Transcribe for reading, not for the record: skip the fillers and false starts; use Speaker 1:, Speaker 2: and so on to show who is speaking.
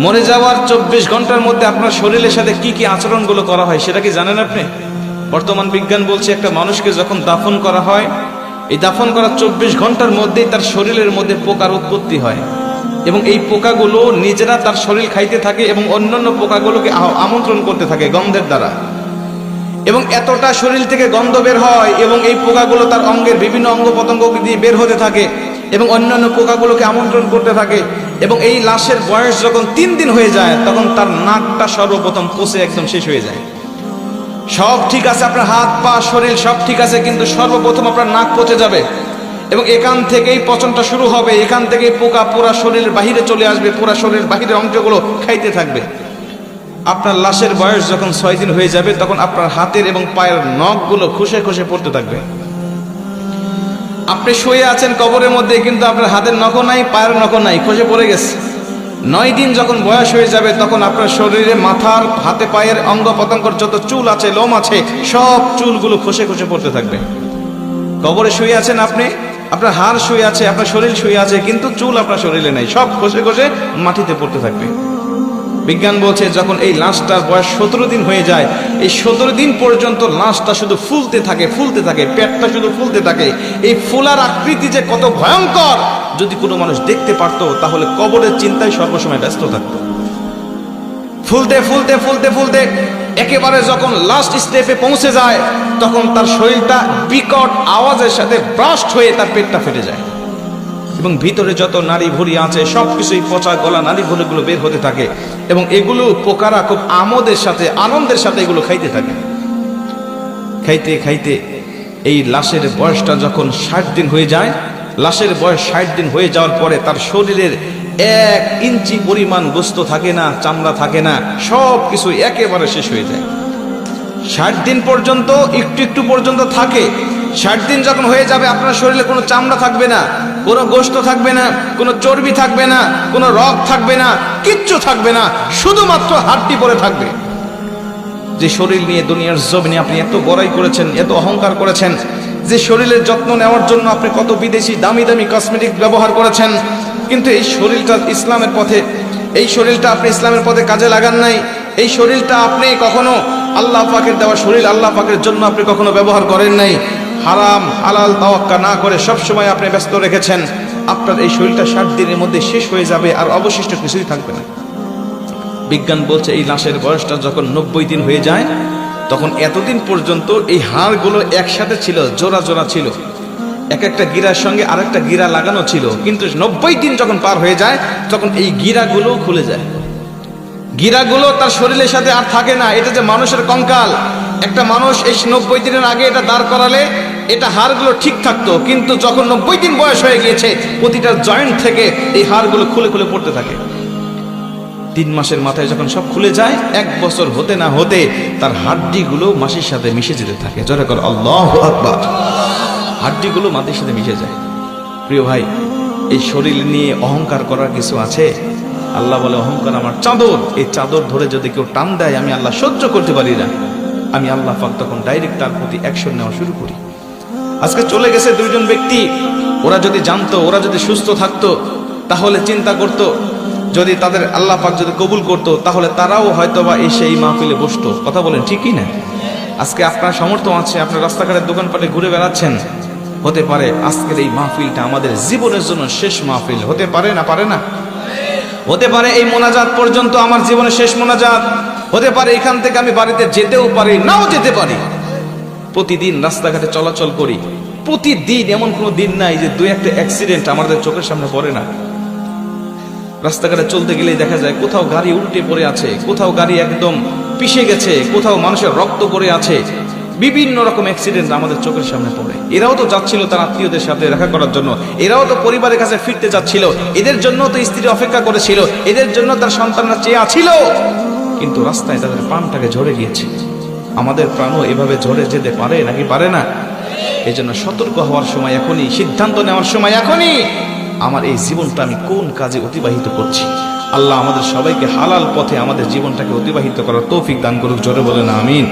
Speaker 1: মরে যাওয়ার 24 ঘন্টার মধ্যে আপনার শরীরের সাথে কি কি আচরণগুলো করা হয় সেটা কি জানেন আপনি? বর্তমান বিজ্ঞান বলছে একটা মানুষকে যখন দাফন করা হয়, এই দাফন করার 24 ঘন্টার মধ্যেই তার শরীরের মধ্যে পোকার উৎপত্তি হয় এবং এই পোকাগুলো নিজেরা তার শরীর খাইতে থাকে এবং অন্যান্য পোকাগুলোকে আমন্ত্রণ করতে থাকে গন্ধের দ্বারা, এবং এতটা শরীর থেকে গন্ধ বের হয় এবং এই পোকাগুলো তার অঙ্গের বিভিন্ন অঙ্গ প্রত্যঙ্গ দিয়ে বের হতে থাকে এবং অন্যান্য পোকাগুলোকে আমন্ত্রণ করতে থাকে। এবং এই লাশের বয়স যখন 3 দিন হয়ে যায় তখন তার নাকটা সর্বপ্রথম পচে একদম শেষ হয়ে যায়। সব ঠিক আছে, আপনার হাত পা শরীর সব ঠিক আছে, কিন্তু সর্বপ্রথম আপনার নাক পচে যাবে এবং এখান থেকেই পচনটা শুরু হবে। এখান থেকেই পোকা পুরা শরীরের বাহিরে চলে আসবে, পুরা শরীরের বাহিরের অংশগুলো খাইতে থাকবে। আপনার লাশের বয়স যখন 6 দিন হয়ে যাবে তখন আপনার হাতের এবং পায়ের নখগুলো খসে খসে পড়তে থাকবে। আপনি শুয়ে আছেন কবরের মধ্যে, কিন্তু আপনার হাতের নখও নাই, পায়ের নখও নাই, খসে পড়ে গেছে। 9 দিন যখন বয়স হয়ে যাবে তখন আপনার শরীরে মাথার হাতে পায়ের অঙ্গ প্রত্যঙ্গের যত চুল আছে, লোম আছে, সব চুলগুলো খসে খসে পড়তে থাকবে। কবরে শুয়ে আছেন আপনি, আপনার হাড় শুয়ে আছে, আপনার শরীর শুয়ে আছে, কিন্তু চুল আপনার শরীরে নেই, সব খসে খসে মাটিতে পড়তে থাকবে। বিজ্ঞান বলছে যখন এই লাশটার বয়স 17 দিন হয়ে যায়, এই 17 দিন পর্যন্ত লাশটা শুধু ফুলতে থাকে, ফুলতে থাকে, পেটটা শুধু ফুলতে থাকে। এই ফুলার আকৃতি যে কত ভয়ঙ্কর, যদি কোনো মানুষ দেখতে পারতো তাহলে কবরের চিন্তায় সর্বসময় ব্যস্ত থাকতো। ফুলতে ফুলতে ফুলতে ফুলতে একেবারে যখন লাস্ট স্টেপে পৌঁছে যায় তখন তার শরীরটা বিকট আওয়াজের সাথে ব্রাস্ট হয়ে তার পেটটা ফেটে যায় এবং ভিতরে যত নাড়ি ভুঁড়ি আছে সবকিছুই পচা গলা নাড়ি ভুঁড়িগুলো বের হতে থাকে এবং এগুলো পোকারা খুব আমোদের সাথে, আনন্দের সাথে এগুলো খাইতে থাকে। খাইতে খাইতে এই লাশের বয়সটা যখন 60 দিন হয়ে যায়, লাশের বয়স 60 দিন হয়ে যাওয়ার পরে তার শরীরের 1 ইঞ্চি পরিমাণ গোস্ত থাকে না, চামড়া থাকে না, সব কিছু একেবারে শেষ হয়ে যায়। 60 দিন পর্যন্ত একটু একটু পর্যন্ত থাকে। 60 দিন যখন হয়ে যাবে আপনার শরীরে কোনো চামড়া থাকবে না, কোনো গোস্ত থাকবে না, কোনো চর্বি থাকবে না, কোনো রগ থাকবে না, কিচ্ছু থাকবে না, শুধুমাত্র হাড্ডি পড়ে থাকবে। যে শরীর নিয়ে দুনিয়ার জমিনে আপনি এত বড়াই করেছেন, এত অহংকার করেছেন, যে শরীরের যত্ন নেওয়ার জন্য আপনি কত বিদেশি দামি দামি কসমেটিক ব্যবহার করেছেন, কিন্তু এই শরীরটা ইসলামের পথে, এই শরীরটা আপনি ইসলামের পথে কাজে লাগান নাই। এই শরীরটা আপনি কখনো আল্লাহ পাকের দেওয়া শরীর, আল্লাহ পাকের জন্য আপনি কখনো ব্যবহার করেন নাই। হারাম হালাল তাওয়াক্কা না করে সবসময় আপনি ব্যস্ত রেখেছেন। আপনার এই শরীরটা 60 দিনের মধ্যে শেষ হয়ে যাবে, আর অবশিষ্ট কিছুই থাকবে না। বিজ্ঞান বলছে এই লাশের বয়সটা যখন 90 দিন হয়ে যায় তখন এতদিন পর্যন্ত এই হাড়গুলো একসাথে ছিল, জোড়া জোড়া ছিল, এক একটা গিরার সঙ্গে আরেকটা গিরা লাগানো ছিল, কিন্তু 90 দিন যখন পার হয়ে যায় তখন এই গিরাগুলো খুলে যায়। গিরাগুলো তার শরীরের সাথে আর থাকে না। এটা যে মানুষের কঙ্কাল, একটা মানুষ এই 90 দিনের আগে এটা দাঁড় করালে এটা হাড়গুলো ঠিক থাকতো, কিন্তু যখন 90 দিন বয়স হয়ে গিয়েছে প্রতিটা জয়েন্ট থেকে এই হাড়গুলো খুলে খুলে পড়তে থাকে। 3 মাসের মাথায় যখন সব খুলে যায়, 1 বছর হতে না হতে তার হাড্ডিগুলো মাটির সাথে মিশে যেতে থাকে। জোরে করে আল্লাহু আকবার। হাড্ডিগুলো মাটির সাথে মিশে যায়। প্রিয় ভাই, এই শরীর নিয়ে অহংকার করার কিছু আছে? আল্লাহ বলে অহংকার আমার চাদর, এই চাদর ধরে যদি কেউ টান দেয় আমি আল্লাহ সহ্য করতে পারি না। আমি আল্লাহ পাক তখন ডাইরেক্ট তার প্রতি অ্যাকশন নেওয়া শুরু করি। আজকে চলে গেছে 2 জন ব্যক্তি, ওরা যদি জানতো, ওরা যদি সুস্থ থাকতো তাহলে চিন্তা করতো, যদি তাদের আল্লাহ পাক যদি কবুল করতো তাহলে তারাও হয়তোবা এসে এই মাহফিলে বসতো। কথা বলেন ঠিক কি না? আজকে আপনার সামর্থ্য আছে, আপনার রাস্তাঘাটের দোকানপাটে ঘুরে বেড়াচ্ছেন, হতে পারে আজকের এই মাহফিলটা আমাদের জীবনের জন্য শেষ মাহফিল হতে পারে না? পারে না? হতে পারে এই মোনাজাত পর্যন্ত আমার জীবনের শেষ মোনাজাত হতে পারে, এখান থেকে আমি বাড়িতে যেতেও পারি, নাও যেতে পারি। প্রতিদিন রাস্তাঘাটে চলাচল করি, প্রতিদিন এমন কোনো দিন নাই যে 2-1টা অ্যাক্সিডেন্ট আমাদের চোখের সামনে পড়ে না। রাস্তাঘাটে চলতে গেলেই দেখা যায় কোথাও গাড়ি উল্টে পড়ে আছে, কোথাও গাড়ি একদম পিষে গেছে, কোথাও মানুষের রক্ত পড়ে আছে, বিভিন্ন রকম অ্যাক্সিডেন্ট আমাদের চোখের সামনে পড়ে। এরাও তো যাচ্ছিল তার আত্মীয়দের সাথে দেখা করার জন্য, এরাও তো পরিবারের কাছে ফিরতে যাচ্ছিল, এদের জন্য তো স্ত্রী অপেক্ষা করেছিল, এদের জন্য তার সন্তানরা চেয়ে আছিল, কিন্তু রাস্তায় তাদের প্রাণটাকে ঝরে গিয়েছে। আমাদের প্রাণও এভাবে ঝরে যেতে পারে নাকি পারে না? এই জন্য সতর্ক হওয়ার সময় এখনই, সিদ্ধান্ত নেওয়ার সময় এখনই। আমার এই জীবনটা আমি কোন কাজে অতিবাহিত করছি? আল্লাহ আমাদের সবাইকে হালাল পথে আমাদের জীবনটাকে অতিবাহিত করার তৌফিক দান করুক। জোরে বলেন আমিন।